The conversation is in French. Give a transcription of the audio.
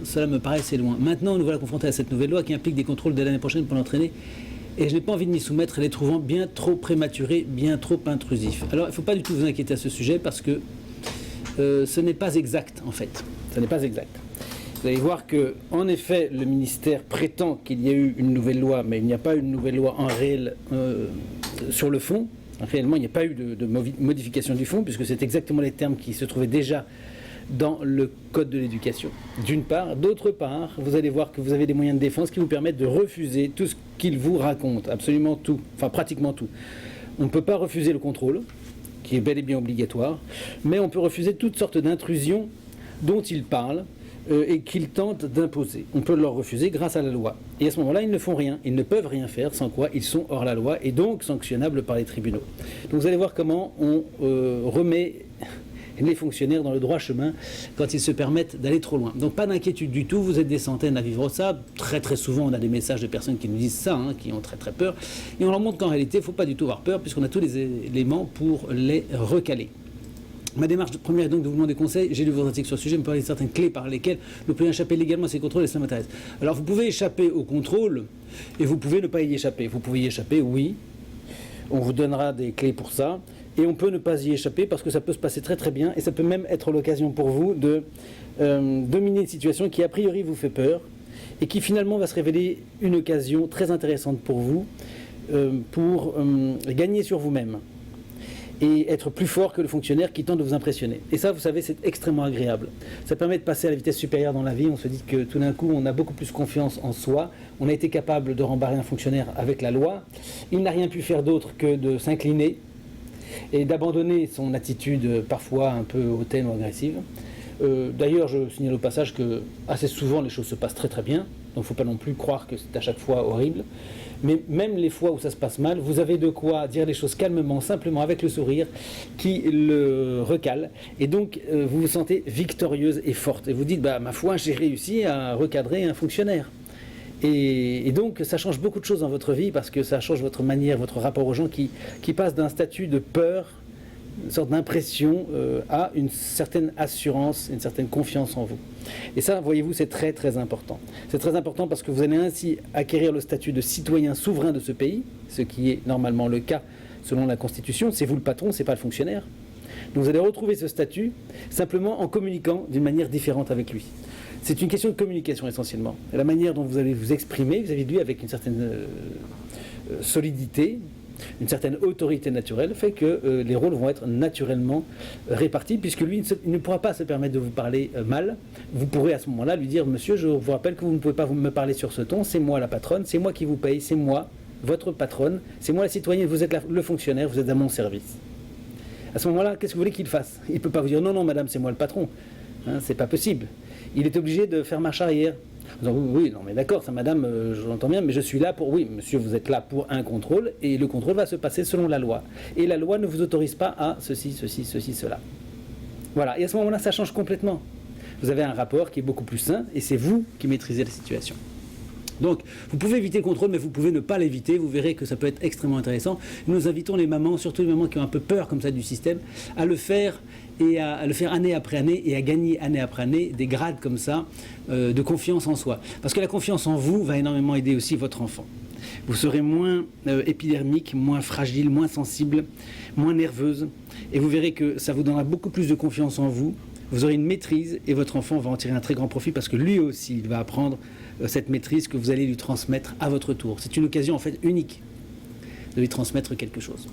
cela me paraissait loin. Maintenant, nous voilà confrontés à cette nouvelle loi qui implique des contrôles dès l'année prochaine pour l'entraîner. Et je n'ai pas envie de m'y soumettre, les trouvant bien trop prématurés, bien trop intrusifs. Alors, il ne faut pas du tout vous inquiéter à ce sujet parce que ce n'est pas exact, en fait. Ce n'est pas exact. Vous allez voir que, en effet, le ministère prétend qu'il y a eu une nouvelle loi, mais il n'y a pas eu une nouvelle loi en réel sur le fond. Réellement, il n'y a pas eu de modification du fond, puisque c'est exactement les termes qui se trouvaient déjà dans le Code de l'éducation, d'une part. D'autre part, vous allez voir que vous avez des moyens de défense qui vous permettent de refuser tout ce qu'il vous raconte, absolument tout, enfin pratiquement tout. On ne peut pas refuser le contrôle, qui est bel et bien obligatoire, mais on peut refuser toutes sortes d'intrusions dont il parle et qu'il tente d'imposer. On peut leur refuser grâce à la loi. Et à ce moment-là, ils ne font rien, ils ne peuvent rien faire, sans quoi ils sont hors la loi et donc sanctionnables par les tribunaux. Donc vous allez voir comment on remet les fonctionnaires dans le droit chemin quand ils se permettent d'aller trop loin. Donc pas d'inquiétude du tout, vous êtes des centaines à vivre ça. Très très souvent on a des messages de personnes qui nous disent ça, qui ont très très peur. Et on leur montre qu'en réalité il ne faut pas du tout avoir peur puisqu'on a tous les éléments pour les recaler. Ma démarche première est donc de vous demander conseil. J'ai lu vos articles sur le sujet, me parler de certaines clés par lesquelles vous pouvez échapper légalement à ces contrôles et ça m'intéresse. Alors vous pouvez échapper au contrôle et vous pouvez ne pas y échapper. Vous pouvez y échapper, oui. On vous donnera des clés pour ça. Et on peut ne pas y échapper parce que ça peut se passer très très bien et ça peut même être l'occasion pour vous de dominer une situation qui a priori vous fait peur et qui finalement va se révéler une occasion très intéressante pour vous pour gagner sur vous-même et être plus fort que le fonctionnaire qui tente de vous impressionner. Et ça, vous savez, c'est extrêmement agréable. Ça permet de passer à la vitesse supérieure dans la vie. On se dit que tout d'un coup, on a beaucoup plus confiance en soi. On a été capable de rembarrer un fonctionnaire avec la loi. Il n'a rien pu faire d'autre que de s'incliner et d'abandonner son attitude parfois un peu hautaine ou agressive. D'ailleurs, je signale au passage que assez souvent les choses se passent très très bien, donc il ne faut pas non plus croire que c'est à chaque fois horrible. Mais même les fois où ça se passe mal, vous avez de quoi dire les choses calmement, simplement avec le sourire qui le recale. Et donc vous vous sentez victorieuse et forte. Et vous dites, ma foi, j'ai réussi à recadrer un fonctionnaire. Et donc ça change beaucoup de choses dans votre vie parce que ça change votre manière, votre rapport aux gens qui passe d'un statut de peur, une sorte d'impression à une certaine assurance, une certaine confiance en vous. Et ça, voyez-vous, c'est très très important. C'est très important parce que vous allez ainsi acquérir le statut de citoyen souverain de ce pays, ce qui est normalement le cas selon la Constitution. C'est vous le patron, c'est pas le fonctionnaire. Donc vous allez retrouver ce statut simplement en communiquant d'une manière différente avec lui. C'est une question de communication essentiellement. Et la manière dont vous allez vous exprimer vis-à-vis de lui avec une certaine solidité, une certaine autorité naturelle fait que les rôles vont être naturellement répartis puisque lui il ne pourra pas se permettre de vous parler mal. Vous pourrez à ce moment-là lui dire, monsieur, je vous rappelle que vous ne pouvez pas me parler sur ce ton, c'est moi la patronne, c'est moi qui vous paye, c'est moi votre patronne, c'est moi la citoyenne, vous êtes le fonctionnaire, vous êtes à mon service. À ce moment-là, qu'est-ce que vous voulez qu'il fasse? Il ne peut pas vous dire, non, non, madame, c'est moi le patron. C'est pas possible. Il est obligé de faire marche arrière. Donc, oui, non, mais d'accord, ça, madame, je l'entends bien, mais je suis là pour... Oui, monsieur, vous êtes là pour un contrôle, et le contrôle va se passer selon la loi. Et la loi ne vous autorise pas à ceci, ceci, ceci, cela. Voilà, et à ce moment-là, ça change complètement. Vous avez un rapport qui est beaucoup plus sain, et c'est vous qui maîtrisez la situation. Donc, vous pouvez éviter le contrôle, mais vous pouvez ne pas l'éviter. Vous verrez que ça peut être extrêmement intéressant. Nous invitons les mamans, surtout les mamans qui ont un peu peur comme ça du système, à le faire et à le faire année après année et à gagner année après année des grades comme ça de confiance en soi. Parce que la confiance en vous va énormément aider aussi votre enfant. Vous serez moins épidermique, moins fragile, moins sensible, moins nerveuse. Et vous verrez que ça vous donnera beaucoup plus de confiance en vous. Vous aurez une maîtrise et votre enfant va en tirer un très grand profit parce que lui aussi, il va apprendre cette maîtrise que vous allez lui transmettre à votre tour. C'est une occasion en fait unique de lui transmettre quelque chose.